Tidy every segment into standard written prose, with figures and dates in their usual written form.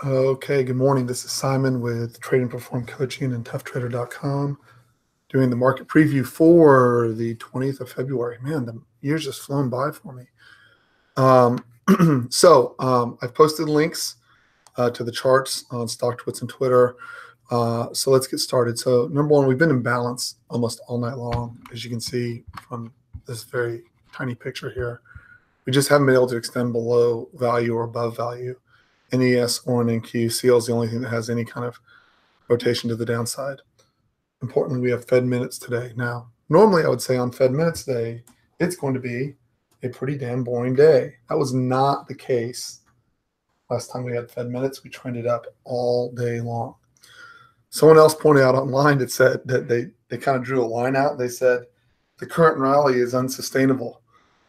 Okay, good morning. This is Simon with TRADENPERFORM Coaching and ToughTrader.com doing the market preview for the 20th of February. Man, the year's just flown by for me. I've posted links to the charts on StockTwits and Twitter. So let's get started. So number one, we've been in balance almost all night long, as you can see from this very tiny picture here. We just haven't been able to extend below value or above value. NES or an NQ. CL is the only thing that has any kind of rotation to the downside. Importantly, we have Fed minutes today. Now, normally I would say on Fed minutes day, it's going to be a pretty damn boring day. That was not the case last time we had Fed minutes. We trended up all day long. Someone else pointed out online that said that they kind of drew a line out. They said the current rally is unsustainable,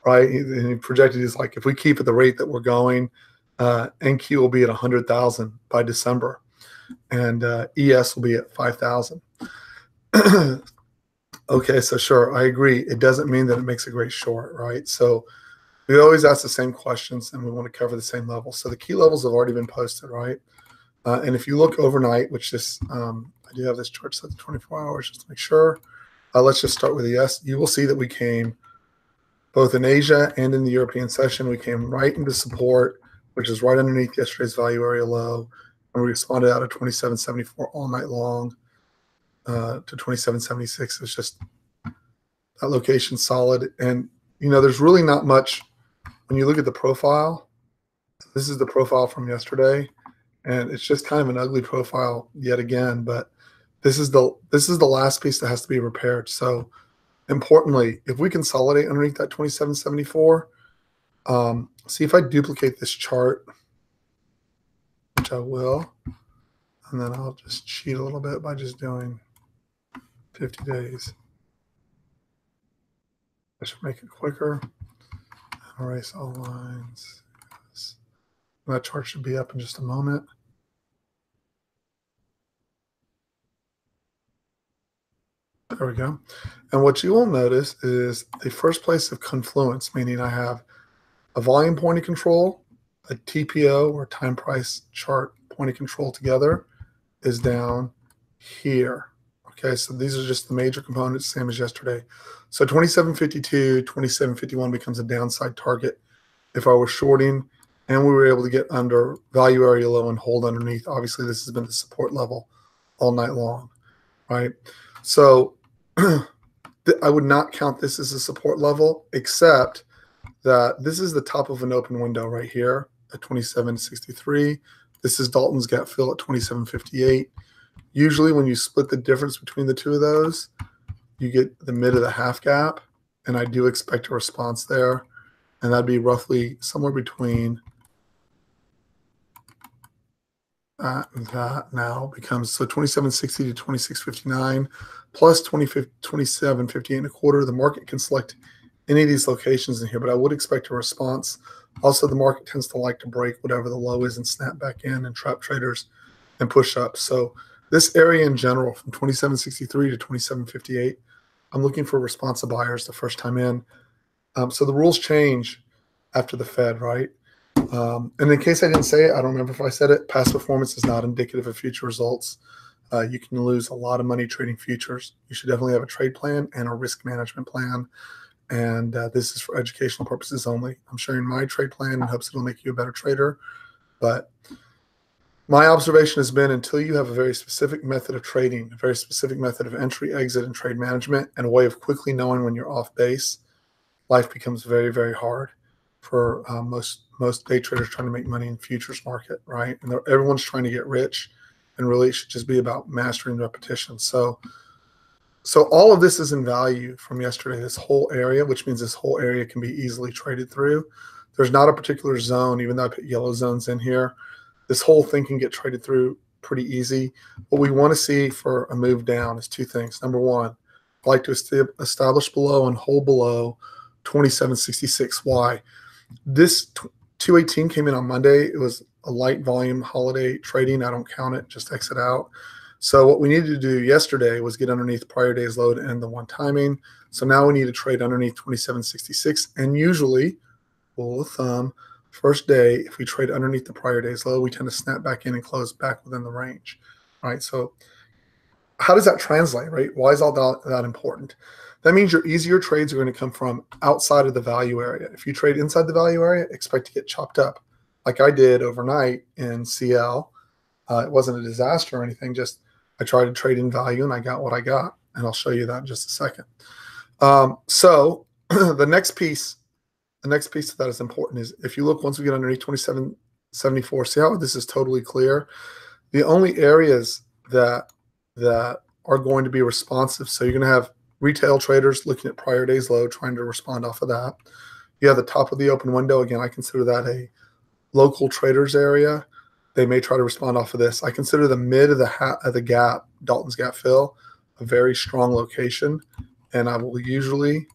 right? And he projected is like, if we keep at the rate that we're going, NQ will be at 100,000 by December, and ES will be at 5,000. Okay, so sure, I agree. It doesn't mean that it makes a great short, right? So we always ask the same questions, and we want to cover the same levels. So the key levels have already been posted, right? And if you look overnight, which this I do have this chart set to 24 hours just to make sure. Let's just start with ES. You will see that we came both in Asia and in the European session. We came right into support, which is right underneath yesterday's value area low, and we responded out of 27.74 all night long to 27.76. It's just that location solid, and there's really not much when you look at the profile. This is the profile from yesterday, and it's just kind of an ugly profile yet again. But this is the last piece that has to be repaired. So importantly, if we consolidate underneath that 27.74. See if I duplicate this chart, which I will, and then I'll just cheat a little bit by just doing 50 days. I should make it quicker. Erase all lines. That chart should be up in just a moment. There we go. And what you will notice is the first place of confluence, meaning I have a volume point of control, a TPO or time price chart point of control together is down here. Okay, so these are just the major components, same as yesterday. So 27.52, 27.51 becomes a downside target if I was shorting and we were able to get under value area low and hold underneath. Obviously, this has been the support level all night long, right? So I would not count this as a support level, except that this is the top of an open window right here at 27.63. This is Dalton's gap fill at 27.58. Usually when you split the difference between the two of those, you get the mid of the half gap, and I do expect a response there, and that'd be roughly somewhere between that now becomes, so 27.60 to 26.59 plus 27.58 and a quarter. The market can select any of these locations in here, but I would expect a response. Also, the market tends to like to break whatever the low is and snap back in and trap traders and push up. So this area in general, from 27.63 to 27.58, I'm looking for responsive buyers the first time in. So the rules change after the Fed, right? And in case I didn't say it, I don't remember if I said it, past performance is not indicative of future results. You can lose a lot of money trading futures. You should definitely have a trade plan and a risk management plan. And this is for educational purposes only. I'm sharing my trade plan in hopes it'll make you a better trader. But my observation has been, until you have a very specific method of trading, a very specific method of entry, exit, and trade management, and a way of quickly knowing when you're off base, life becomes very, very hard for most day traders trying to make money in the futures market, right? And everyone's trying to get rich, and really it should just be about mastering repetition. So all of this is in value from yesterday, this whole area, which means this whole area can be easily traded through. There's not a particular zone, even though I put yellow zones in here. This whole thing can get traded through pretty easy. What we want to see for a move down is two things. Number one, I like to establish below and hold below 27.66. Why? This 218 came in on Monday. It was a light volume holiday trading. I don't count it, just exit out. So what we needed to do yesterday was get underneath prior day's low to end the one timing. So now we need to trade underneath 27.66. And usually, rule of thumb, first day, if we trade underneath the prior day's low, we tend to snap back in and close back within the range, right? So how does that translate, right? Why is all that important? That means your easier trades are going to come from outside of the value area. If you trade inside the value area, expect to get chopped up like I did overnight in CL. It wasn't a disaster or anything, just I tried to trade in value and I got what I got. And I'll show you that in just a second. So the next piece of that is important is if you look, once we get underneath 2774, see how this is totally clear? The only areas that are going to be responsive, so you're going to have retail traders looking at prior day's low, trying to respond off of that. You have the top of the open window. Again, I consider that a local traders area. They may try to respond off of this. I consider the mid of the gap, Dalton's Gap fill, a very strong location. And I will usually,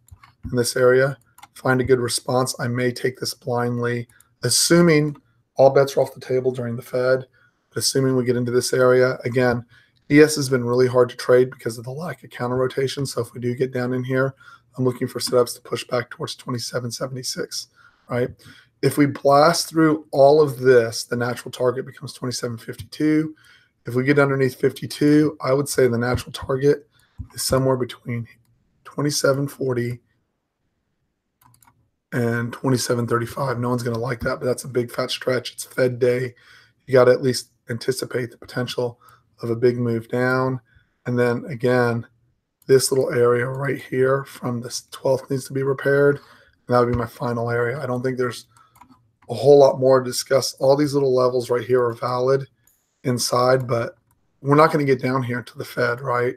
in this area, find a good response. I may take this blindly, assuming all bets are off the table during the Fed. But assuming we get into this area, again, ES has been really hard to trade because of the lack of counter rotation. So if we do get down in here, I'm looking for setups to push back towards 2776, right? If we blast through all of this, the natural target becomes 2752. If we get underneath 52, I would say the natural target is somewhere between 2740 and 2735. No one's going to like that, but that's a big fat stretch. It's Fed day. You got to at least anticipate the potential of a big move down. And then again, this little area right here from this 12th needs to be repaired. And that would be my final area. I don't think there's a whole lot more to discuss. All these little levels right here are valid inside, but we're not going to get down here to the Fed, right?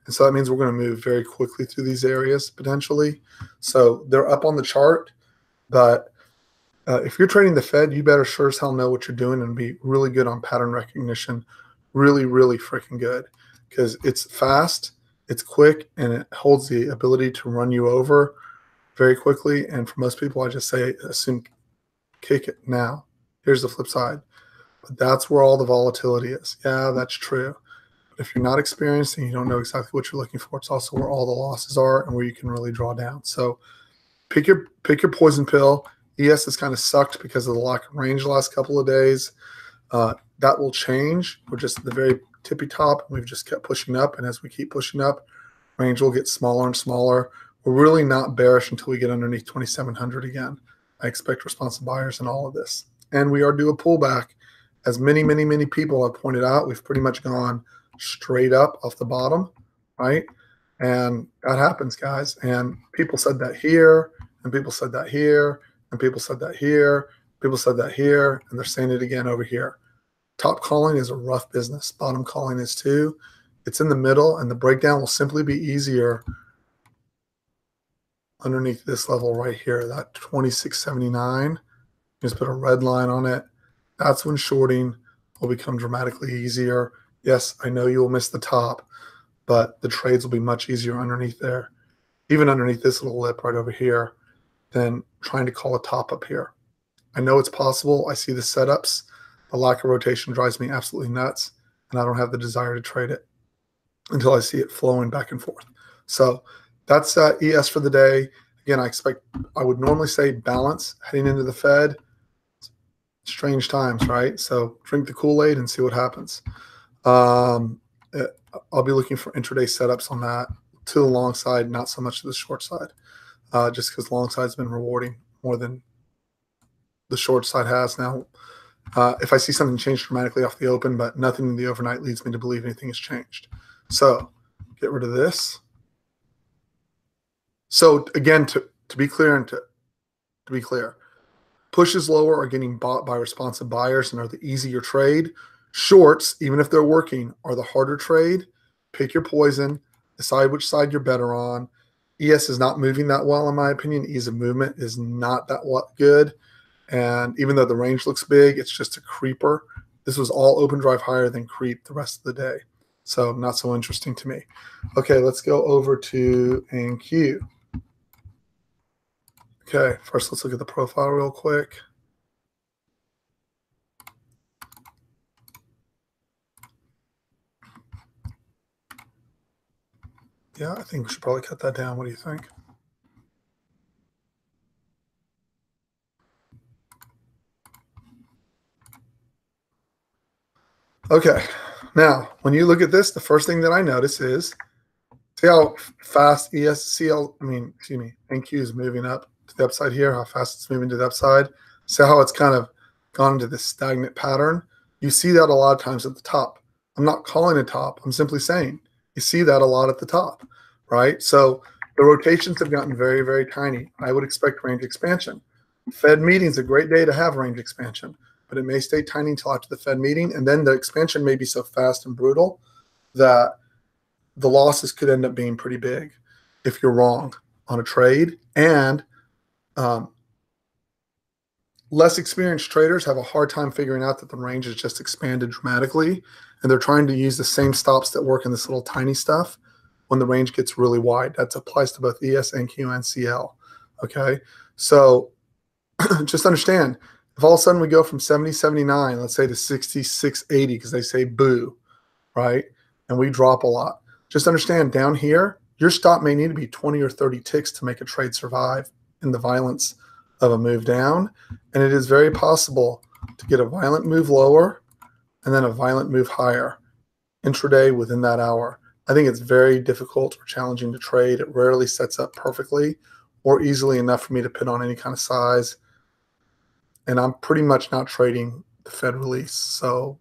And so that means we're going to move very quickly through these areas potentially. So they're up on the chart, but if you're trading the Fed, you better sure as hell know what you're doing and be really good on pattern recognition. Really, really freaking good, because it's fast, it's quick, and it holds the ability to run you over very quickly. And for most people, I just say, assume, kick it now. Here's the flip side. But that's where all the volatility is. Yeah, that's true. But if you're not experienced and you don't know exactly what you're looking for, it's also where all the losses are and where you can really draw down. So pick your poison pill. ES has kind of sucked because of the lack of range the last couple of days. That will change. We're just at the very tippy top. We've just kept pushing up. And as we keep pushing up, range will get smaller and smaller. We're really not bearish until we get underneath 2,700 again. I expect responsive buyers in all of this. And we are due a pullback. As many, many, many people have pointed out, we've pretty much gone straight up off the bottom, right? And that happens, guys. And people said that here, and people said that here, and people said that here, people said that here, and they're saying it again over here. Top calling is a rough business. Bottom calling is too. It's in the middle, and the breakdown will simply be easier underneath this level right here, that 2679. Just put a red line on it. That's when shorting will become dramatically easier. Yes, I know you will miss the top, but the trades will be much easier underneath there, even underneath this little lip right over here, than trying to call a top up here. I know it's possible. I see the setups. The lack of rotation drives me absolutely nuts, and I don't have the desire to trade it until I see it flowing back and forth. So that's ES for the day. Again, I would normally say balance heading into the Fed. Strange times, right? So drink the Kool-Aid and see what happens. I'll be looking for intraday setups on that to the long side, not so much to the short side, just because long side's been rewarding more than the short side has. Now, if I see something change dramatically off the open, but nothing in the overnight leads me to believe anything has changed. So get rid of this. So again, to be clear and to be clear, pushes lower are getting bought by responsive buyers and are the easier trade. Shorts, even if they're working, are the harder trade. Pick your poison. Decide which side you're better on. ES is not moving that well, in my opinion. Ease of movement is not that good. And even though the range looks big, it's just a creeper. This was all open drive higher than creep the rest of the day. So not so interesting to me. Okay, let's go over to NQ. Okay, first let's look at the profile real quick. Yeah, I think we should probably cut that down. What do you think? Okay. Now, when you look at this, the first thing that I notice is, see how fast NQ is moving up to the upside here, how fast it's moving to the upside. See how it's kind of gone into this stagnant pattern. You see that a lot of times at the top. I'm not calling it top. I'm simply saying you see that a lot at the top, right? So the rotations have gotten very, very tiny. I would expect range expansion. Fed meeting is a great day to have range expansion, but it may stay tiny until after the Fed meeting, and then the expansion may be so fast and brutal that the losses could end up being pretty big if you're wrong on a trade. And less experienced traders have a hard time figuring out that the range has just expanded dramatically, and they're trying to use the same stops that work in this little tiny stuff when the range gets really wide. That applies to both ES, NQ, and CL. Okay, so just understand, if all of a sudden we go from 70.79, let's say, to 66.80 because they say boo, right, and we drop a lot, just understand down here, your stop may need to be 20 or 30 ticks to make a trade survive in the violence of a move down. And it is very possible to get a violent move lower and then a violent move higher intraday within that hour. I think it's very difficult or challenging to trade. It rarely sets up perfectly or easily enough for me to put on any kind of size. And I'm pretty much not trading the Fed release. So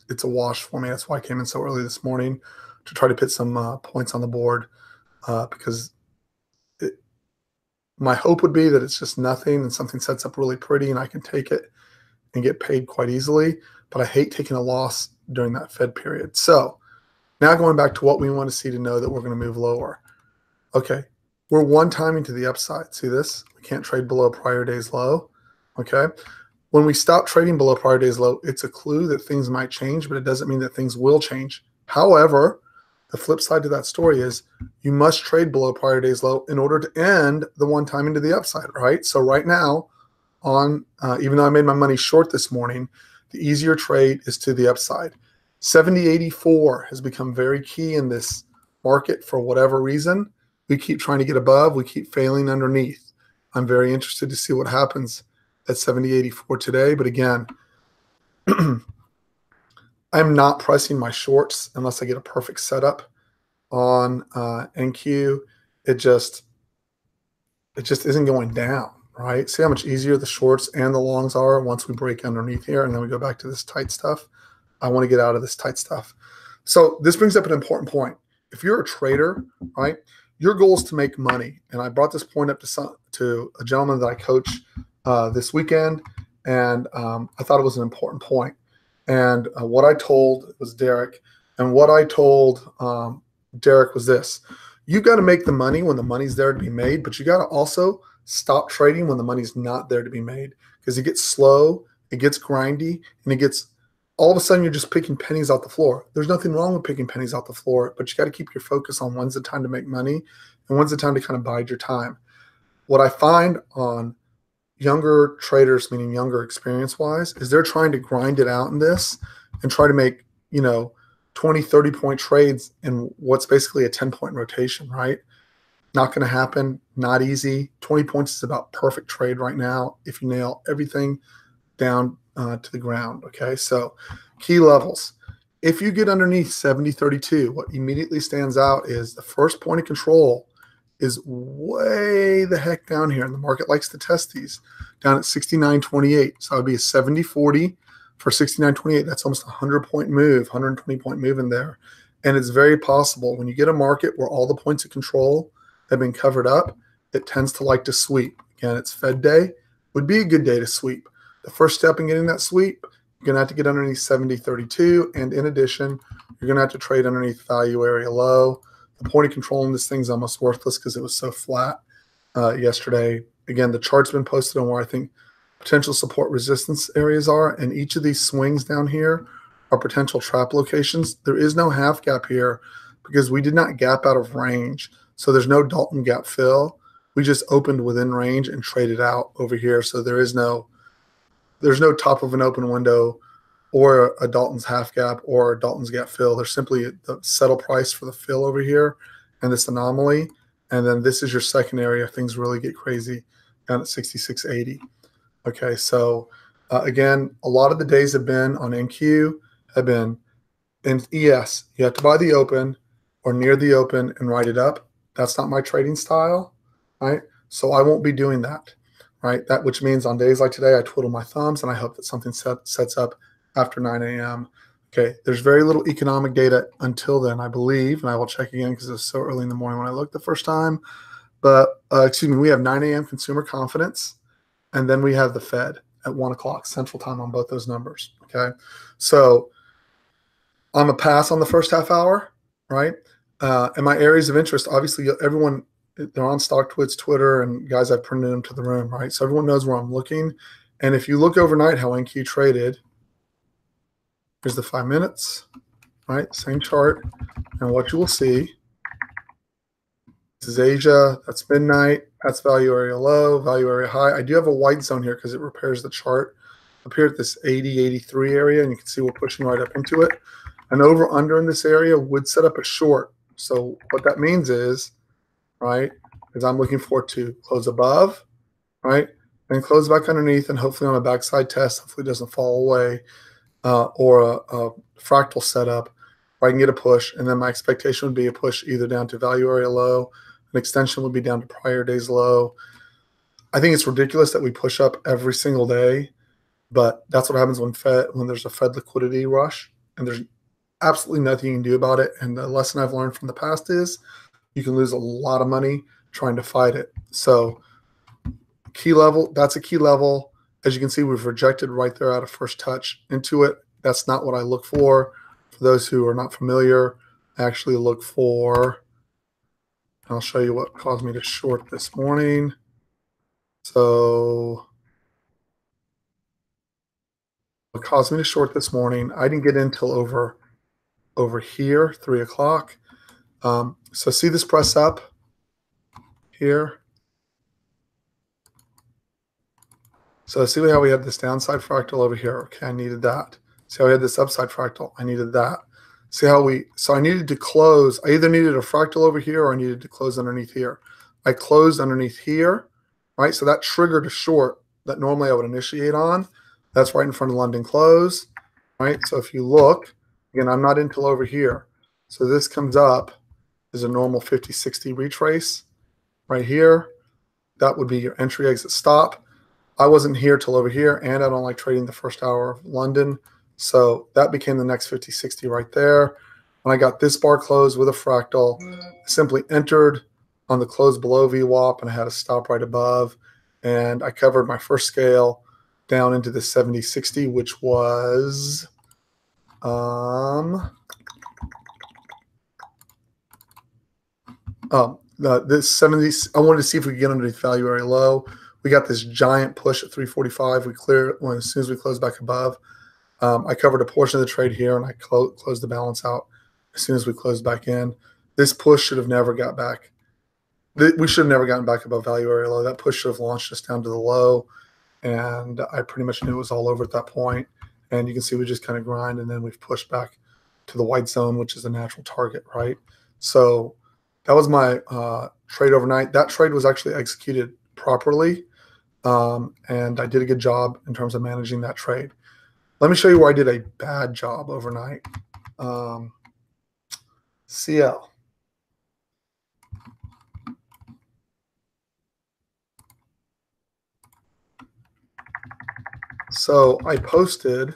it's a wash for me. That's why I came in so early this morning to try to put some points on the board because my hope would be that it's just nothing and something sets up really pretty and I can take it and get paid quite easily. But I hate taking a loss during that Fed period. So now going back to what we want to see to know that we're going to move lower. Okay, we're one timing to the upside. See this? We can't trade below prior day's low. Okay, when we stop trading below prior day's low, it's a clue that things might change, but it doesn't mean that things will change. However, the flip side to that story is you must trade below prior day's low in order to end the one time into the upside, right? So right now, even though I made my money short this morning, the easier trade is to the upside. 70.84 has become very key in this market for whatever reason. We keep trying to get above. We keep failing underneath. I'm very interested to see what happens at 70.84 today. But again, I'm not pressing my shorts unless I get a perfect setup on NQ. It just isn't going down, right? See how much easier the shorts and the longs are once we break underneath here and then we go back to this tight stuff. I want to get out of this tight stuff. So this brings up an important point. If you're a trader, right, your goal is to make money. And I brought this point up to a gentleman that I coach this weekend, and I thought it was an important point. And what I told was Derek, and what I told Derek was this: you've got to make the money when the money's there to be made, but you got to also stop trading when the money's not there to be made, because it gets slow, it gets grindy, and it gets, all of a sudden you're just picking pennies out the floor. There's nothing wrong with picking pennies out the floor, but you got to keep your focus on when's the time to make money and when's the time to kind of bide your time. What I find on younger traders, meaning younger experience-wise, is they're trying to grind it out in this and try to make, 20, 30-point trades in what's basically a 10-point rotation, right? Not going to happen, not easy. 20 points is about perfect trade right now if you nail everything down to the ground, okay? So key levels. If you get underneath 70.32, what immediately stands out is the first point of control is way the heck down here, and the market likes to test these, down at 69.28. So it would be a 70.40 for 69.28. That's almost a 100-point move, 120-point move in there. And it's very possible when you get a market where all the points of control have been covered up, it tends to like to sweep. Again, it's Fed day, would be a good day to sweep. The first step in getting that sweep, you're going to have to get underneath 70.32. And in addition, you're going to have to trade underneath value area low. The point of control in this thing is almost worthless because it was so flat yesterday. Again, the chart's been posted on where I think potential support resistance areas are, and each of these swings down here are potential trap locations. There is no half gap here because we did not gap out of range. So there's no Dalton gap fill. We just opened within range and traded out over here. So there's no top of an open window or a Dalton's half gap or a Dalton's gap fill. There's simply the settle price for the fill over here and this anomaly. And then this is your second area. Things really get crazy down at 66.80. Okay, so again, a lot of the days have been on NQ have been And yes, you have to buy the open or near the open and write it up. That's not my trading style, right? So I won't be doing that, right? That which means on days like today, I twiddle my thumbs and I hope that something sets up after 9 a.m. Okay, there's very little economic data until then, I believe, and I will check again because it's so early in the morning when I looked the first time. But excuse me, we have 9 a.m. consumer confidence, and then we have the Fed at 1 o'clock Central Time on both those numbers. Okay, so I'm a pass on the first half hour, right? And my areas of interest, obviously, everyone, they're on StockTwits, Twitter, and guys, I've printed them to the room, right? So everyone knows where I'm looking. And if you look overnight how NQ traded, here's the 5 minutes, right? Same chart. And what you will see, this is Asia, that's midnight, that's value area low, value area high. I do have a white zone here because it repairs the chart up here at this 80, 83 area, and you can see we're pushing right up into it. An over under in this area would set up a short. So what that means is, right, is I'm looking for it to close above, right, and close back underneath, and hopefully on a backside test, hopefully it doesn't fall away, or a fractal setup where I can get a push. And then my expectation would be a push either down to value area low, an extension would be down to prior day's low. I think it's ridiculous that we push up every single day, but that's what happens when there's a Fed liquidity rush, and there's absolutely nothing you can do about it. And the lesson I've learned from the past is you can lose a lot of money trying to fight it. So key level, that's a key level. As you can see, we've rejected right there out of first touch into it. That's not what I look for. For those who are not familiar, I actually look for, I'll show you what caused me to short this morning. So what caused me to short this morning, I didn't get in till over here, 3 o'clock. So see this press up here. So see how we had this downside fractal over here. Okay, I needed that. See how we had this upside fractal. I needed that. See how so I needed to close. I either needed a fractal over here or I needed to close underneath here. I closed underneath here, right? So that triggered a short that normally I would initiate on. That's right in front of London close, right? So if you look, again, I'm not until over here. So this comes up as a normal 50-60 retrace right here. That would be your entry, exit, stop. I wasn't here till over here, and I don't like trading the first hour of London. So that became the next 50-60 right there. When I got this bar closed with a fractal, I simply entered on the close below VWAP, and I had a stop right above. And I covered my first scale down into the 70-60, which was this 70. I wanted to see if we could get underneath value area low. We got this giant push at 345. We clear when as soon as we close back above. I covered a portion of the trade here, and I closed the balance out as soon as we closed back in. This push should have never got back. We should have never gotten back above value area low. That push should have launched us down to the low, and I pretty much knew it was all over at that point. And you can see we just kind of grind, and then we've pushed back to the white zone, which is the natural target, right? So that was my trade overnight. That trade was actually executed properly. And I did a good job in terms of managing that trade. Let me show you where I did a bad job overnight. CL. So I posted,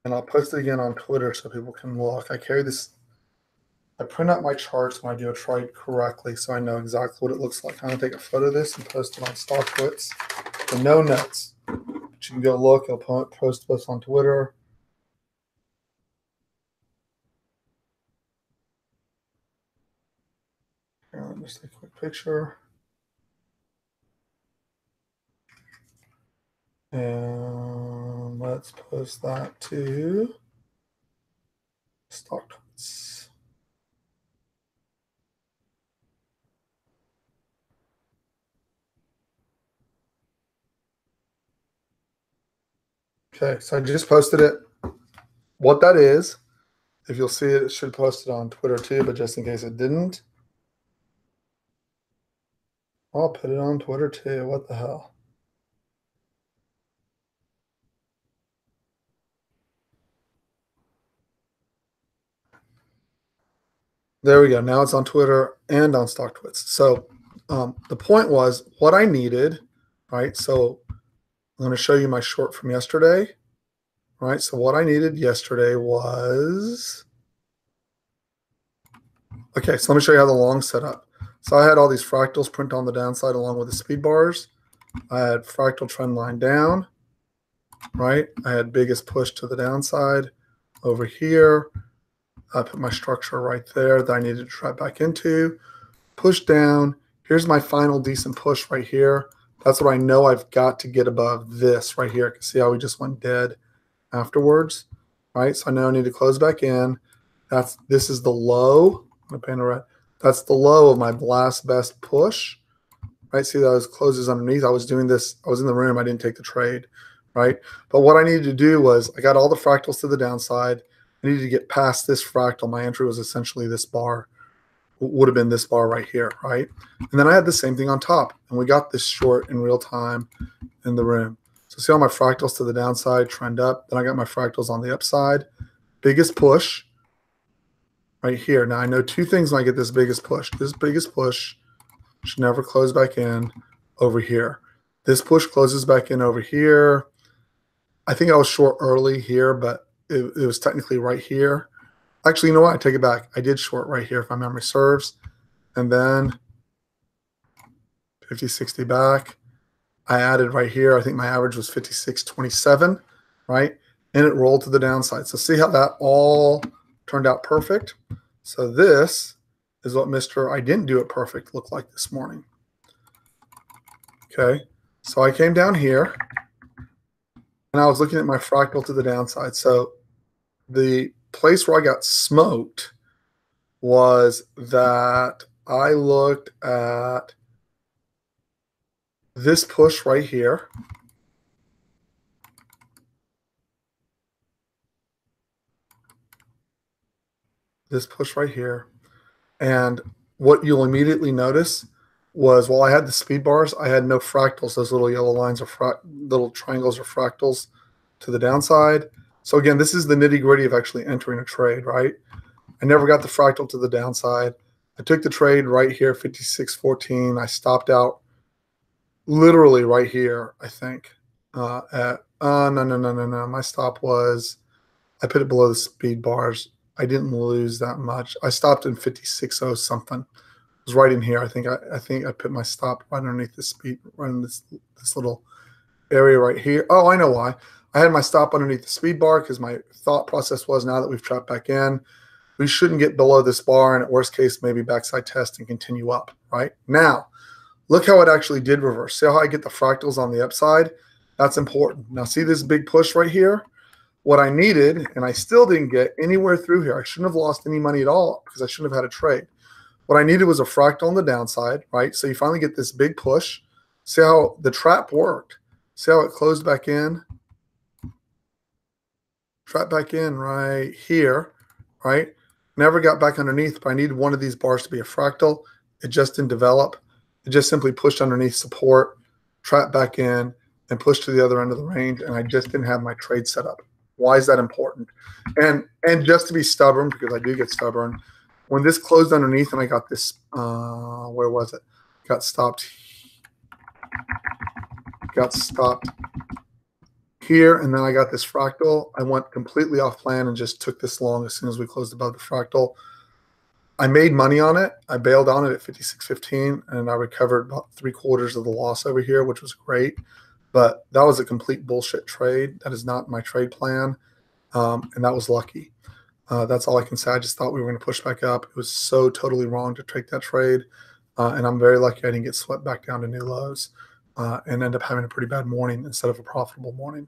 and I'll post it again on Twitter so people can look. I carry this. I print out my charts when I do a trade correctly so I know exactly what it looks like. I'm going to take a photo of this and post it on StockTwits for no notes. But you can go look. I'll post this on Twitter. Here, let me just take a quick picture. And let's post that to StockTwits. Okay, so I just posted it. What that is, if you'll see it, it should post it on Twitter too, but just in case it didn't, I'll put it on Twitter too. What the hell? There we go. Now it's on Twitter and on StockTwits. So the point was what I needed, right? So I'm going to show you my short from yesterday, right? So what I needed yesterday was, okay, so let me show you how the long set up. So I had all these fractals print on the downside along with the speed bars. I had fractal trend line down, right? I had biggest push to the downside over here. I put my structure right there that I needed to try back into. Push down. Here's my final decent push right here. That's what I know I've got to get above this right here. See how we just went dead afterwards, right? So I know I need to close back in. This is the low. I'm gonna paint it red. That's the low of my last best push, right? See those closes underneath. I was doing this. I was in the room. I didn't take the trade, right? But what I needed to do was I got all the fractals to the downside. I needed to get past this fractal. My entry was essentially this bar. Would have been this bar right here, right? And then I had the same thing on top, and we got this short in real time in the room. So see all my fractals to the downside trend up. Then I got my fractals on the upside. Biggest push right here. Now I know two things when I get this biggest push. This biggest push should never close back in over here. This push closes back in over here. I think I was short early here, but it was technically right here. Actually, you know what? I take it back. I did short right here if my memory serves. And then 50, 60 back. I added right here. I think my average was 56.27, right? And it rolled to the downside. So see how that all turned out perfect? So this is what Mr. I didn't do it perfect looked like this morning. Okay. So I came down here and I was looking at my fractal to the downside. So the place where I got smoked was that I looked at this push right here. This push right here. And what you'll immediately notice was while I had the speed bars, I had no fractals. Those little yellow lines are little triangles or fractals to the downside. So again, this is the nitty gritty of actually entering a trade, right? I never got the fractal to the downside. I took the trade right here, 56.14. I stopped out literally right here, I think. No. My stop was, I put it below the speed bars. I didn't lose that much. I stopped in 56.0 something. It was right in here. I think I put my stop right underneath the speed, right in this little area right here. Oh, I know why. I had my stop underneath the speed bar because my thought process was now that we've trapped back in, we shouldn't get below this bar, and at worst case, maybe backside test and continue up, right? Now, look how it actually did reverse. See how I get the fractals on the upside? That's important. Now, see this big push right here? What I needed, and I still didn't get anywhere through here. I shouldn't have lost any money at all because I shouldn't have had a trade. What I needed was a fractal on the downside, right? So you finally get this big push. See how the trap worked? See how it closed back in? Trap back in right here, right? Never got back underneath, but I needed one of these bars to be a fractal. It just didn't develop. It just simply pushed underneath support, trap back in, and pushed to the other end of the range, and I just didn't have my trade set up. Why is that important? And just to be stubborn, because I do get stubborn, when this closed underneath and I got this, where was it? Got stopped here, and then I got this fractal. I went completely off plan and just took this long as soon as we closed above the fractal. I made money on it. I bailed on it at 56.15, and I recovered about 3/4 of the loss over here, which was great. But that was a complete bullshit trade. That is not my trade plan, and that was lucky. That's all I can say. I just thought we were going to push back up. It was so totally wrong to take that trade, and I'm very lucky I didn't get swept back down to new lows and end up having a pretty bad morning instead of a profitable morning.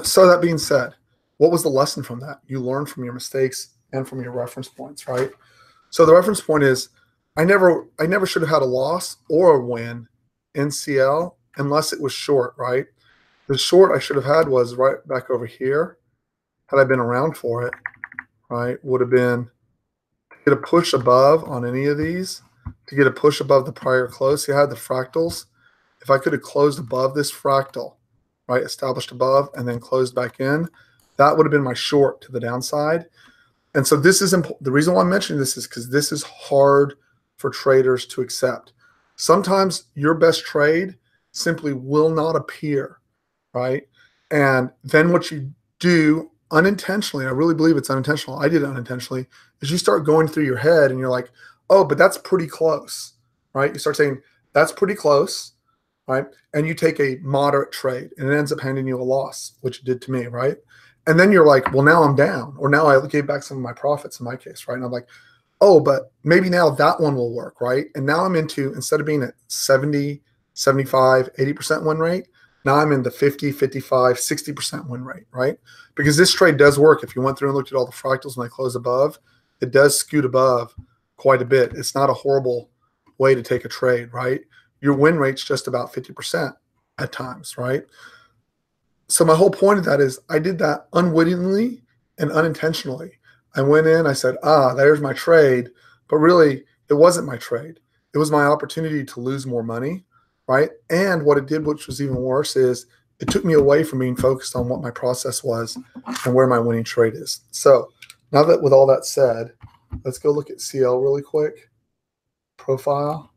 So that being said, what was the lesson from that? You learn from your mistakes and from your reference points, right? So the reference point is I never should have had a loss or a win in CL unless it was short, right? The short I should have had was right back over here. Had I been around for it, right, would have been to get a push above on any of these, to get a push above the prior close. See, I had the fractals. If I could have closed above this fractal, right, established above and then closed back in, that would have been my short to the downside. And so this is important. The reason why I'm mentioning this is because this is hard for traders to accept. Sometimes your best trade simply will not appear, right? And then what you do unintentionally, I really believe it's unintentional, I did it unintentionally, is you start going through your head and you're like, oh, but that's pretty close, right? You start saying, that's pretty close, right? And you take a moderate trade and it ends up handing you a loss, which it did to me, right? And then you're like, well, now I'm down, or now I gave back some of my profits in my case, right? And I'm like, oh, but maybe now that one will work, right? And now I'm into, instead of being at 70, 75, 80% win rate, now I'm in the 50, 55, 60% win rate, right? Because this trade does work. If you went through and looked at all the fractals when they close above, it does scoot above quite a bit. It's not a horrible way to take a trade, right? Your win rate's just about 50% at times, right? So my whole point of that is I did that unwittingly and unintentionally. I went in, I said, there's my trade, but really it wasn't my trade. It was my opportunity to lose more money, right? And what it did, which was even worse, is it took me away from being focused on what my process was and where my winning trade is. So now that with all that said, let's go look at CL really quick. Profile.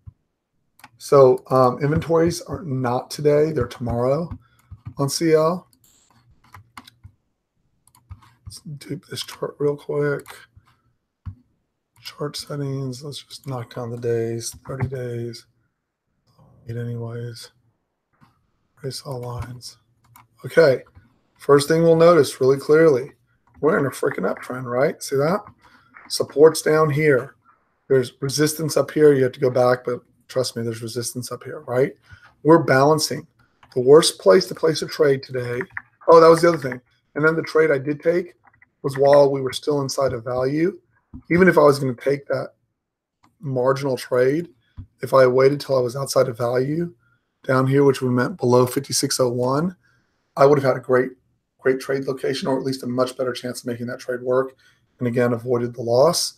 So inventories are not today, they're tomorrow on CL. Let's do this chart real quick. Chart settings, let's just knock down the days, 30 days. Anyways, trace all lines. Okay, first thing we'll notice really clearly, we're in a freaking uptrend, right? See that? Support's down here. There's resistance up here. You have to go back, but trust me, there's resistance up here, right? We're balancing. The worst place to place a trade today. Oh, that was the other thing. And then the trade I did take was while we were still inside of value. Even if I was going to take that marginal trade, if I waited till I was outside of value down here, which would have meant below 56.01, I would have had a great trade location, or at least a much better chance of making that trade work. And again, avoided the loss.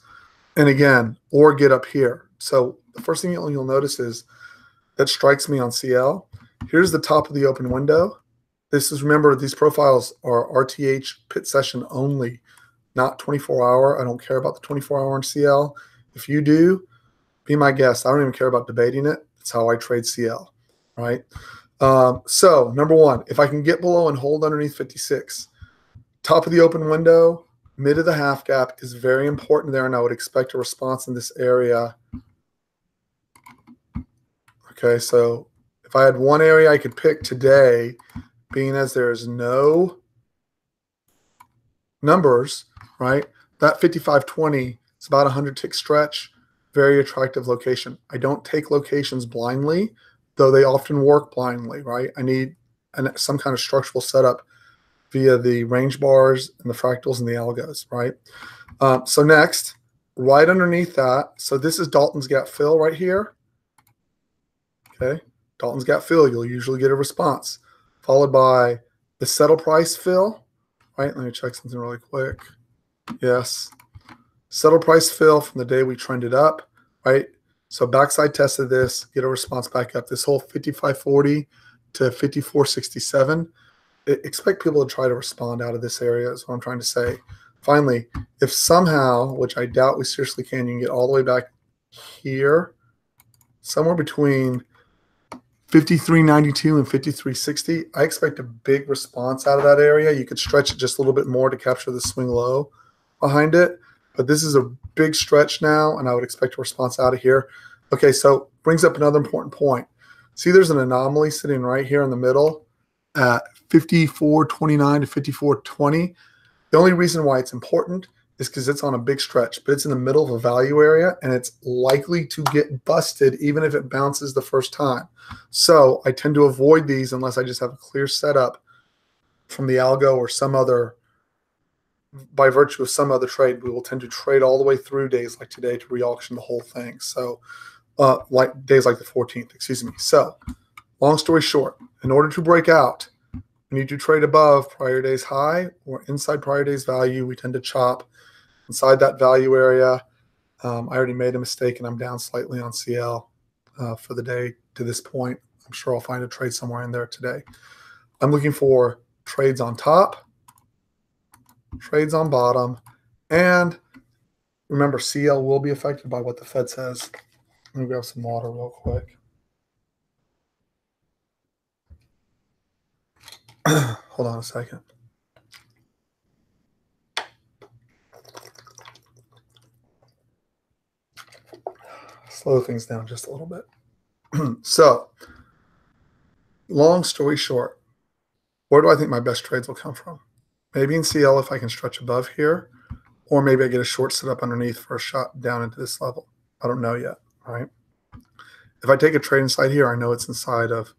And again, or get up here. So the first thing you'll notice is that strikes me on CL. Here's the top of the open window. This is, remember, these profiles are RTH pit session only, not 24-hour. I don't care about the 24-hour on CL. If you do, be my guest. I don't even care about debating it. It's how I trade CL, right? So number one, if I can get below and hold underneath 56, top of the open window, mid of the half gap is very important there, and I would expect a response in this area. Okay, so if I had one area I could pick today, being as there is no numbers, right? That 55.20 is about a 100-tick stretch, very attractive location. I don't take locations blindly, though they often work blindly, right? I need some kind of structural setup via the range bars and the fractals and the algos, right? So next, right underneath that, so this is Dalton's gap fill right here. Okay, Dalton's gap fill, you'll usually get a response, followed by the settle price fill, right? Let me check something really quick. Yes, settle price fill from the day we trended up, right? So backside tested this, get a response back up. This whole 55.40 to 54.67. Expect people to try to respond out of this area is what I'm trying to say. Finally, if somehow, which I doubt we seriously can, you can get all the way back here, somewhere between 53.92 and 53.60, I expect a big response out of that area. You could stretch it just a little bit more to capture the swing low behind it, but this is a big stretch now, and I would expect a response out of here. Okay, so brings up another important point. See, there's an anomaly sitting right here in the middle at 54.29 to 54.20. The only reason why it's important is because it's on a big stretch, but it's in the middle of a value area, and it's likely to get busted even if it bounces the first time. So I tend to avoid these unless I just have a clear setup from the algo or some other, by virtue of some other trade. We will tend to trade all the way through days like today to re-auction the whole thing. So like days like the 14th, excuse me. So long story short, in order to break out, we need to trade above prior day's high or inside prior day's value. We tend to chop inside that value area. I already made a mistake, and I'm down slightly on CL for the day to this point. I'm sure I'll find a trade somewhere in there today. I'm looking for trades on top, trades on bottom, and Remember, CL will be affected by what the Fed says. Let me grab some water real quick. Hold on a second. Slow things down just a little bit. So, long story short, where do I think my best trades will come from? Maybe in CL if I can stretch above here, or maybe I get a short sit up underneath for a shot down into this level. I don't know yet, right? If I take a trade inside here, I know it's inside of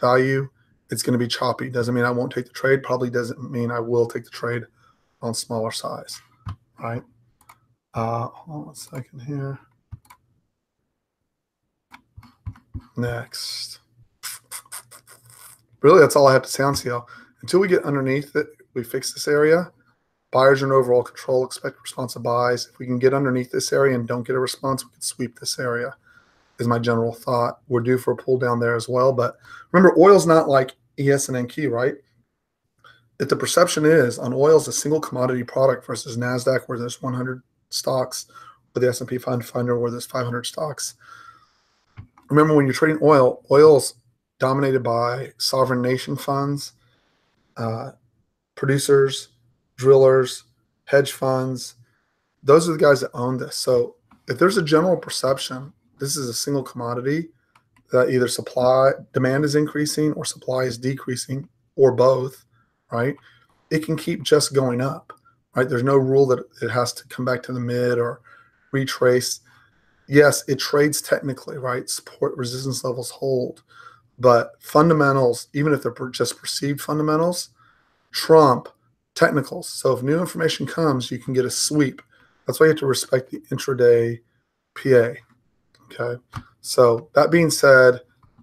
value. It's going to be choppy. Doesn't mean I won't take the trade. Probably doesn't mean I will take the trade on smaller size, right? Hold on one second here. Next. Really, that's all I have to say on CL. Until we get underneath it, we fix this area. Buyers are in overall control. Expect responsive buys. If we can get underneath this area and don't get a response, we can sweep this area, is my general thought. We're due for a pull down there as well. But remember, oil's not like ES and NQ, right? If the perception is on oil is a single commodity product versus NASDAQ where there's 100 stocks, or the S&P 500 where there's 500 stocks. Remember, when you're trading oil, oil's dominated by sovereign nation funds, producers, drillers, hedge funds. Those are the guys that own this. So if there's a general perception, this is a single commodity that either demand is increasing or supply is decreasing or both, right? It can keep just going up, right? There's no rule that it has to come back to the mid or retrace. Yes, it trades technically, right? Support resistance levels hold, but fundamentals, even if they're just perceived fundamentals, trump technicals. So if new information comes, you can get a sweep. That's why you have to respect the intraday PA. Okay. So that being said,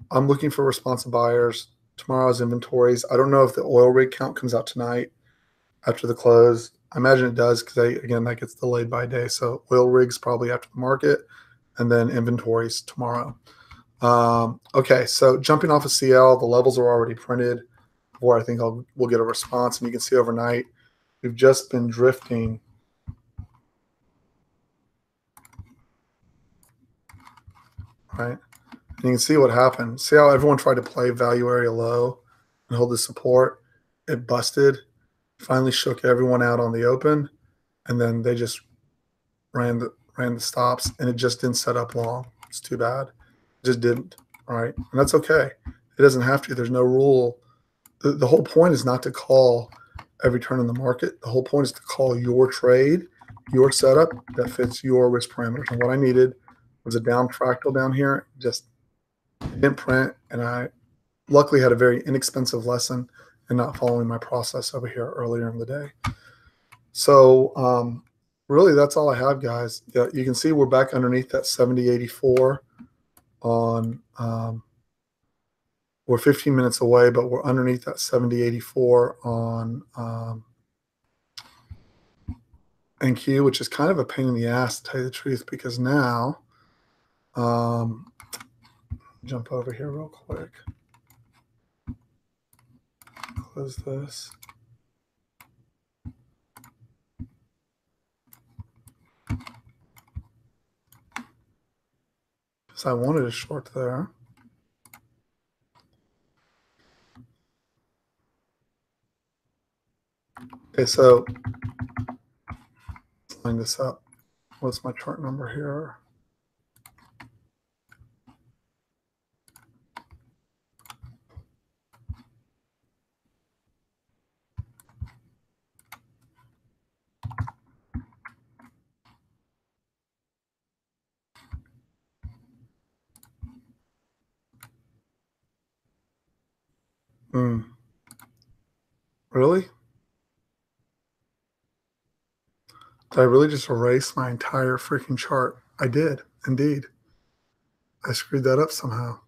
I'm looking for responsive buyers. Tomorrow's inventories. I don't know if the oil rig count comes out tonight after the close. I imagine it does because, again, that gets delayed by a day. So oil rigs probably after the market, and then inventories tomorrow. Okay, so jumping off of CL, the levels are already printed, or I think we'll get a response. And you can see overnight, we've just been drifting. Right? And you can see what happened. See how everyone tried to play value area low and hold the support? It busted, finally shook everyone out on the open, and then they just ran the stops, and it just didn't set up long. It's too bad. It just didn't, right? And that's okay. It doesn't have to. There's no rule. The whole point is not to call every turn in the market. The whole point is to call your trade, your setup that fits your risk parameters. And what I needed was a down fractal down here. Just didn't print, and I luckily had a very inexpensive lesson in not following my process over here earlier in the day. So really, that's all I have, guys. Yeah, you can see we're back underneath that 70.84 on we're 15 minutes away, but we're underneath that 70.84 on NQ, which is kind of a pain in the ass, to tell you the truth, because now jump over here real quick. Close this. Because I wanted a short there. Okay, so let's line this up. What's my chart number here? Really? Did I really just erase my entire freaking chart? I did, indeed. I screwed that up somehow.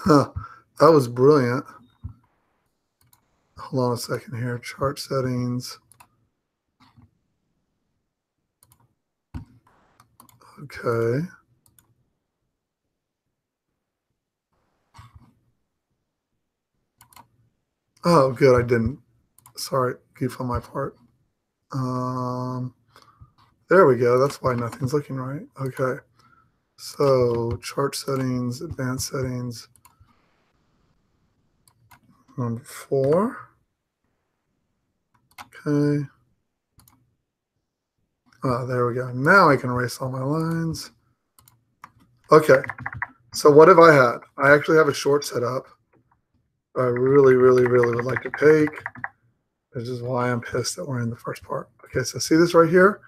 That was brilliant. Hold on a second here. Chart settings. Okay. Oh, good. I didn't. Sorry. goof on my part. There we go. That's why nothing's looking right. Okay. So chart settings, advanced settings. Number 4. Okay. There we go. Now I can erase all my lines. Okay. So what have I had? I actually have a short set up. I really, really, really would like to take. This is why I'm pissed that we're in the first part. Okay, so see this right here?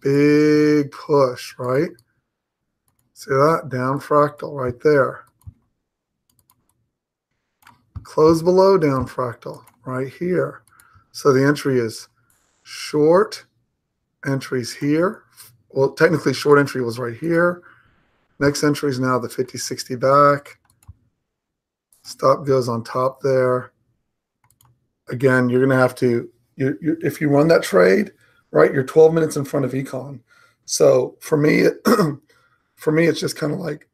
Big push, right? See that? Down fractal right there. Close below down fractal right here. So the entry is short, entries here. Well, technically short entry was right here. Next entry is now the 50-60 back. Stop goes on top there. Again, you're going to have to, if you run that trade, right, you're 12 minutes in front of econ. So for me, it's just kind of like,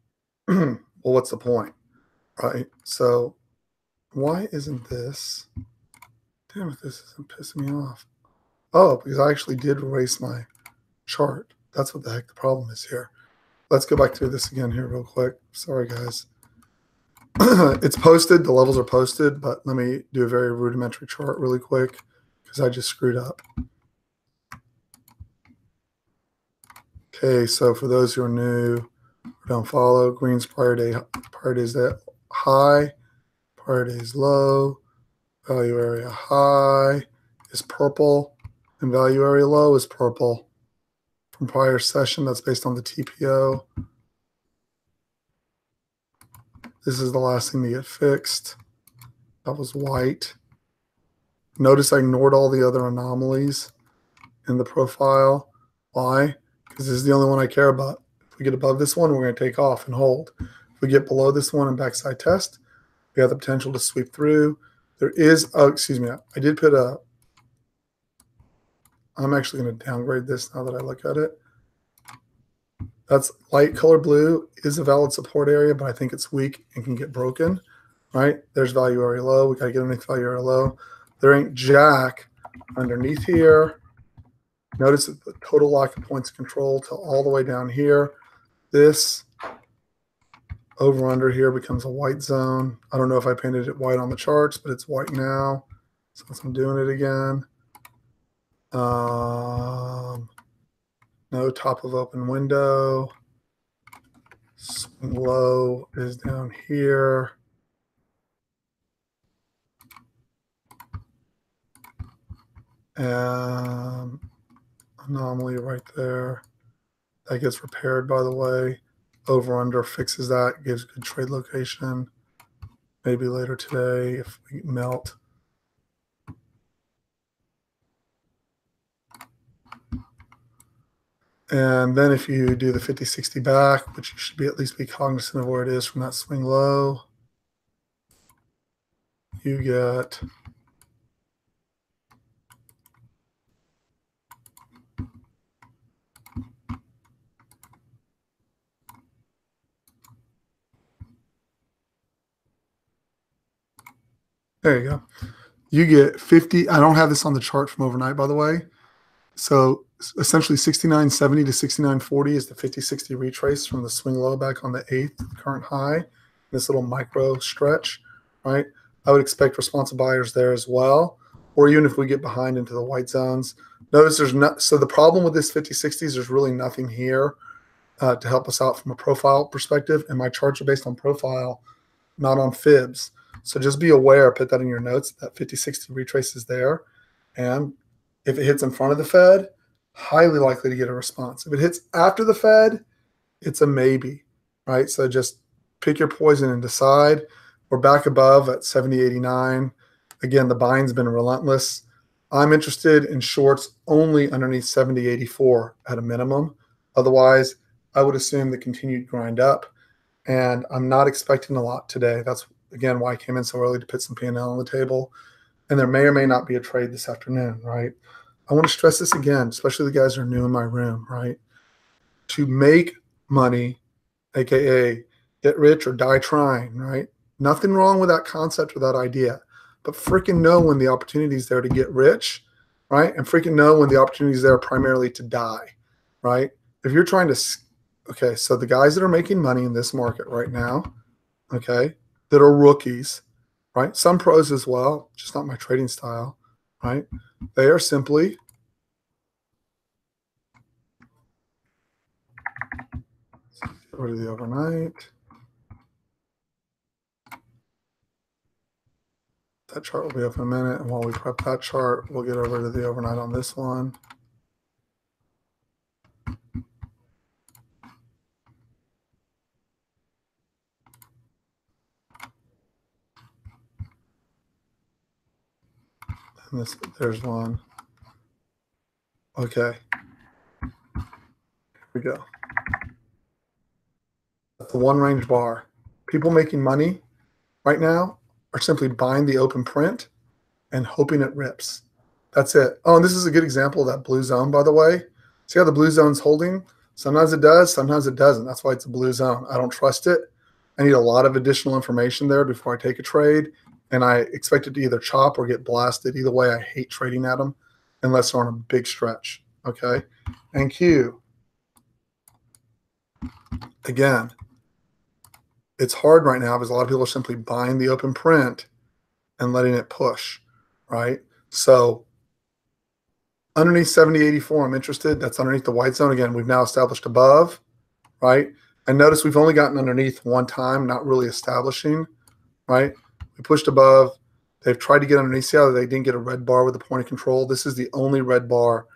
well, what's the point, right? So why isn't this? Damn it, this isn't pissing me off. Oh, because I actually did erase my chart. That's what the heck the problem is here. Let's go back through this again here real quick. Sorry, guys. It's posted. The levels are posted, but let me do a very rudimentary chart really quick because I just screwed up. Okay, so for those who are new or don't follow, green's prior day's that high, prior day's low, value area high is purple, and value area low is purple. From prior session, that's based on the TPO. This is the last thing to get fixed. That was white. Notice I ignored all the other anomalies in the profile. Why? Because this is the only one I care about. If we get above this one, we're going to take off and hold. If we get below this one and backside test, we have the potential to sweep through. There is, oh, excuse me, I did put a, I'm actually going to downgrade this now that I look at it. That's light color blue is a valid support area, but I think it's weak and can get broken, right? There's value area low. We got to get underneath value area low. There ain't jack underneath here. Notice that the total lack of points of control to all the way down here. This over under here becomes a white zone. I don't know if I painted it white on the charts, but it's white now. So I'm doing it again. No top of open window. Swing low is down here. And anomaly right there. That gets repaired, by the way. Over under fixes that, gives good trade location. Maybe later today if we melt. And then if you do the 50-60 back, which you should be at least be cognizant of where it is from that swing low, you get there you go. You get 50. I don't have this on the chart from overnight, by the way. So essentially 69.70 to 69.40 is the 50-60 retrace from the swing low back on the 8th, the current high, this little micro stretch, right? I would expect responsive buyers there as well, or even if we get behind into the white zones. Notice there's not, so the problem with this 50-60s, there's really nothing here to help us out from a profile perspective, and my charts are based on profile, not on fibs. So just be aware, put that in your notes, that 50-60 retrace is there, and if it hits in front of the Fed, highly likely to get a response. If it hits after the Fed, it's a maybe, right? So just pick your poison and decide. We're back above at 70.89. Again, the buying's been relentless. I'm interested in shorts only underneath 70.84 at a minimum. Otherwise, I would assume the continued grind up. And I'm not expecting a lot today. That's, again, why I came in so early to put some P&L on the table. And there may or may not be a trade this afternoon, right? I want to stress this again, especially the guys who are new in my room, right? To make money, AKA get rich or die trying, right? Nothing wrong with that concept or that idea, but freaking know when the opportunity is there to get rich right? And freaking know when the opportunity is there primarily to die, right? If you're trying to, okay, so the guys that are making money in this market right now, okay, that are rookies, right? Some pros as well, just not my trading style, right? They are simply go to the overnight. That chart will be up in a minute. And while we prep that chart, we'll get over to the overnight on this one. And this, there's one. Okay. Here we go. The one range bar. People making money right now are simply buying the open print and hoping it rips. That's it. Oh, and this is a good example of that blue zone, by the way. See how the blue zone's holding? Sometimes it does, sometimes it doesn't. That's why it's a blue zone. I don't trust it. I need a lot of additional information there before I take a trade, and I expect it to either chop or get blasted. Either way, I hate trading at them unless they're on a big stretch, okay? And Q, again, it's hard right now because a lot of people are simply buying the open print and letting it push, right? So underneath 70.84, I'm interested. That's underneath the white zone. Again, we've now established above, right? And notice we've only gotten underneath one time, not really establishing, right? We pushed above. They've tried to get underneath. See how they didn't get a red bar with the point of control? This is the only red bar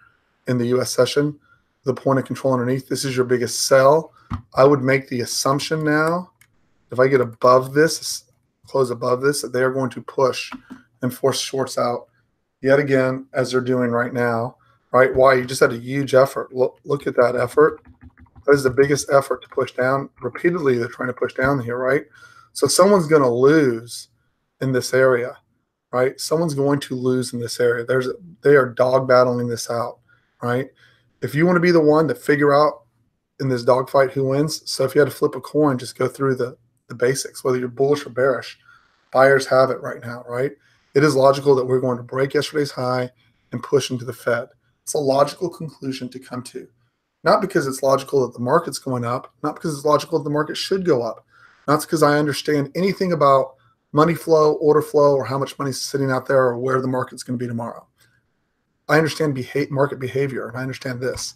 in the U.S. session, the point of control underneath. This is your biggest sell. I would make the assumption now, if I get above this, close above this, that they are going to push and force shorts out yet again, as they're doing right now, right? Why? You just had a huge effort. Look at that effort. That is the biggest effort to push down. Repeatedly, they're trying to push down here, right? So someone's going to lose in this area, right? Someone's going to lose in this area. They are dog battling this out, right? If you want to be the one to figure out in this dogfight who wins, so if you had to flip a coin, just go through the basics, whether you're bullish or bearish. Buyers have it right now, right? It is logical that we're going to break yesterday's high and push into the Fed. It's a logical conclusion to come to. Not because it's logical that the market's going up, not because it's logical that the market should go up, not because I understand anything about money flow, order flow, or how much money's sitting out there or where the market's going to be tomorrow. I understand market behavior, and I understand this.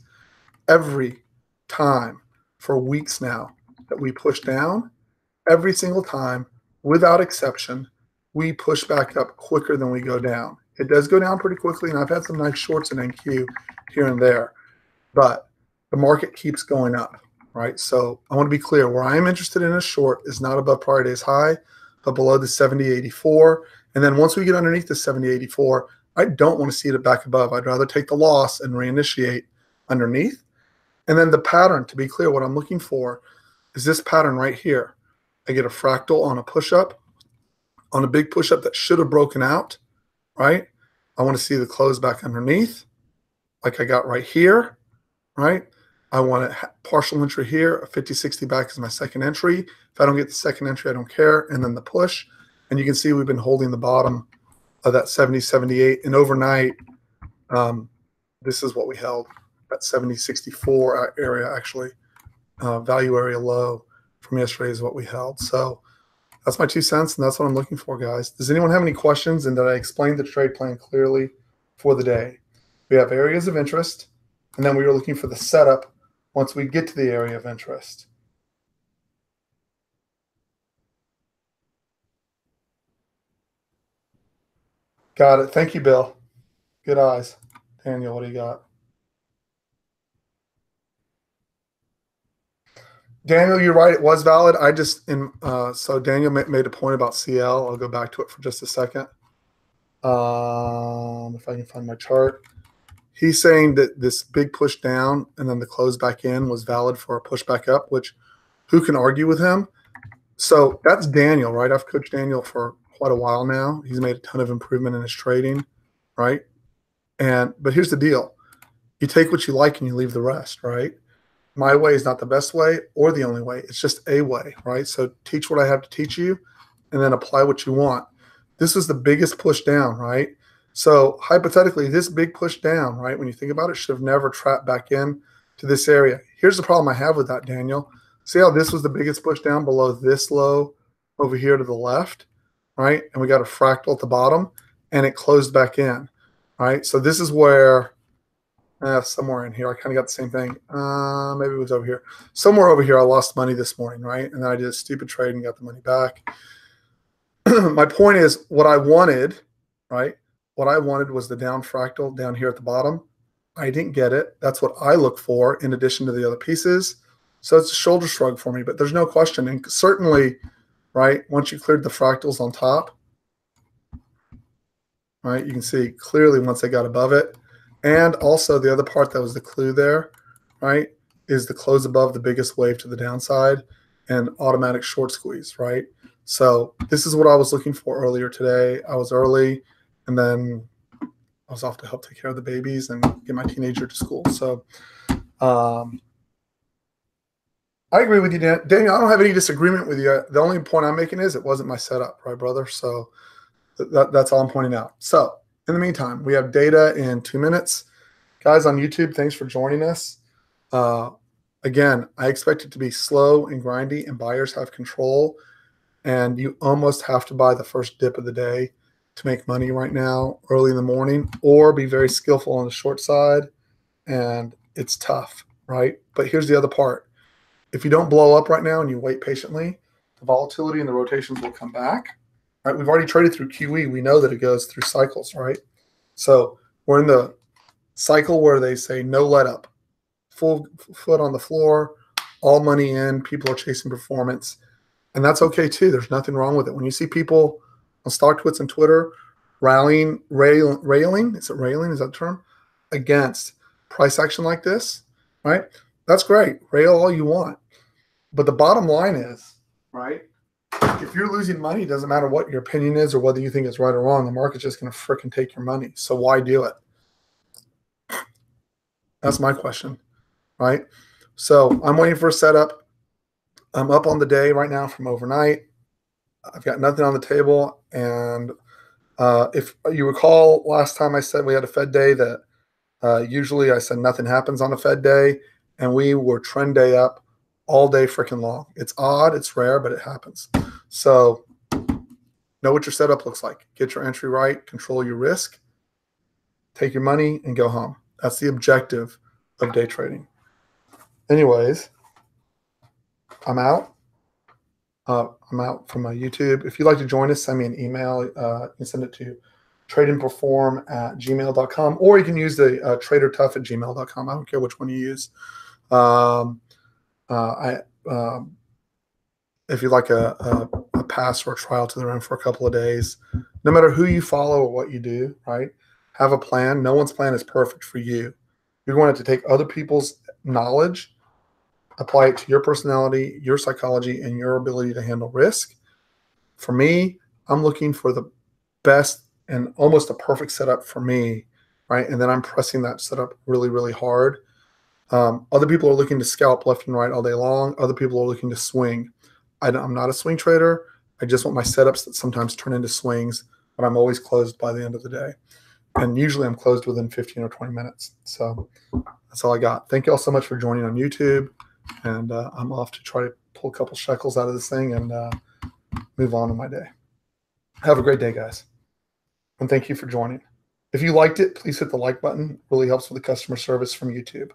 Every time for weeks now that we push down, every single time, without exception, we push back up quicker than we go down. It does go down pretty quickly, and I've had some nice shorts in NQ here and there, but the market keeps going up, right? So I want to be clear. Where I am interested in a short is not above prior day's high, but below the 70.84. And then once we get underneath the 70.84, I don't want to see it back above. I'd rather take the loss and reinitiate underneath. And then the pattern, to be clear, what I'm looking for is this pattern right here. I get a fractal on a push-up, on a big push-up that should have broken out, right? I want to see the close back underneath, like I got right here, right? I want a partial entry here, a 50-60 back is my second entry. If I don't get the second entry, I don't care. And then the push. And you can see we've been holding the bottom of that 70.78. And overnight, this is what we held, that 70.64 area actually. Value area low from yesterday is what we held. So that's my 2 cents, and that's what I'm looking for, guys. Does anyone have any questions? And did I explain the trade plan clearly for the day? We have areas of interest, and then we are looking for the setup once we get to the area of interest. Got it. Thank you, Bill. Good eyes. Daniel, what do you got? Daniel, you're right. It was valid. I just, so Daniel made a point about CL. I'll go back to it for just a second. If I can find my chart. He's saying that this big push down and then the close back in was valid for a push back up, which who can argue with him? So that's Daniel, right? I've coached Daniel for quite a while now. He's made a ton of improvement in his trading, right? But here's the deal. You take what you like and you leave the rest, right? My way is not the best way or the only way. It's just a way, right? So teach what I have to teach you and then apply what you want. This is the biggest push down, right? So hypothetically, this big push down, right, when you think about it, should have never trapped back in to this area. Here's the problem I have with that, Daniel. See how this was the biggest push down below this low over here to the left, right? And we got a fractal at the bottom, and it closed back in, right? So this is where somewhere in here, I kind of got the same thing. Maybe it was over here. Somewhere over here, I lost money this morning, right? And then I did a stupid trade and got the money back. My point is what I wanted, right? What I wanted was the down fractal down here at the bottom. I didn't get it. That's what I look for in addition to the other pieces. So it's a shoulder shrug for me, but there's no question. And certainly, right, once you cleared the fractals on top, right, you can see clearly once they got above it. And also the other part that was the clue there, right, is the close above the biggest wave to the downside and automatic short squeeze, right? So this is what I was looking for earlier today. I was early, and then I was off to help take care of the babies and get my teenager to school. So I agree with you, Daniel. I don't have any disagreement with you. The only point I'm making is it wasn't my setup, right, brother? So that's all I'm pointing out. So in the meantime, we have data in 2 minutes. Guys on YouTube, thanks for joining us. Again, I expect it to be slow and grindy, and buyers have control. And you almost have to buy the first dip of the day to make money right now, early in the morning, or be very skillful on the short side. And it's tough, right? But here's the other part. If you don't blow up right now and you wait patiently, the volatility and the rotations will come back. Right? We've already traded through QE. We know that it goes through cycles, right? So we're in the cycle where they say no let up, full foot on the floor, all money in, people are chasing performance. And that's okay too. There's nothing wrong with it. When you see people on StockTwits and Twitter railing, is it railing? Is that the term? Against price action like this, right? That's great. Rail all you want. But the bottom line is, right, if you're losing money, it doesn't matter what your opinion is or whether you think it's right or wrong. The market's just going to frickin' take your money. So why do it? That's my question, right? So I'm waiting for a setup. I'm up on the day right now from overnight. I've got nothing on the table. And if you recall, last time I said we had a Fed day that usually I said nothing happens on a Fed day. And we were trend day up all day freaking long. It's odd, it's rare, but it happens. So know what your setup looks like. Get your entry right, control your risk, take your money, and go home. That's the objective of day trading. Anyways, I'm out. I'm out from my YouTube. If you'd like to join us, send me an email. You can send it to TRADENPERFORM@gmail.com, or you can use the TraderTough@gmail.com. I don't care which one you use. If you'd like a pass or a trial to the room for a couple of days, no matter who you follow or what you do, right? Have a plan. No one's plan is perfect for you. You're going to have to take other people's knowledge, apply it to your personality, your psychology, and your ability to handle risk. For me, I'm looking for the best and almost a perfect setup for me, right? And then I'm pressing that setup really, really hard. Other people are looking to scalp left and right all day long. Other people are looking to swing. I'm not a swing trader. I just want my setups that sometimes turn into swings, but I'm always closed by the end of the day. And usually I'm closed within 15 or 20 minutes. So that's all I got. Thank you all so much for joining on YouTube. And I'm off to try to pull a couple shekels out of this thing and move on in my day. Have a great day, guys. And thank you for joining. If you liked it, please hit the like button. It really helps with the customer service from YouTube.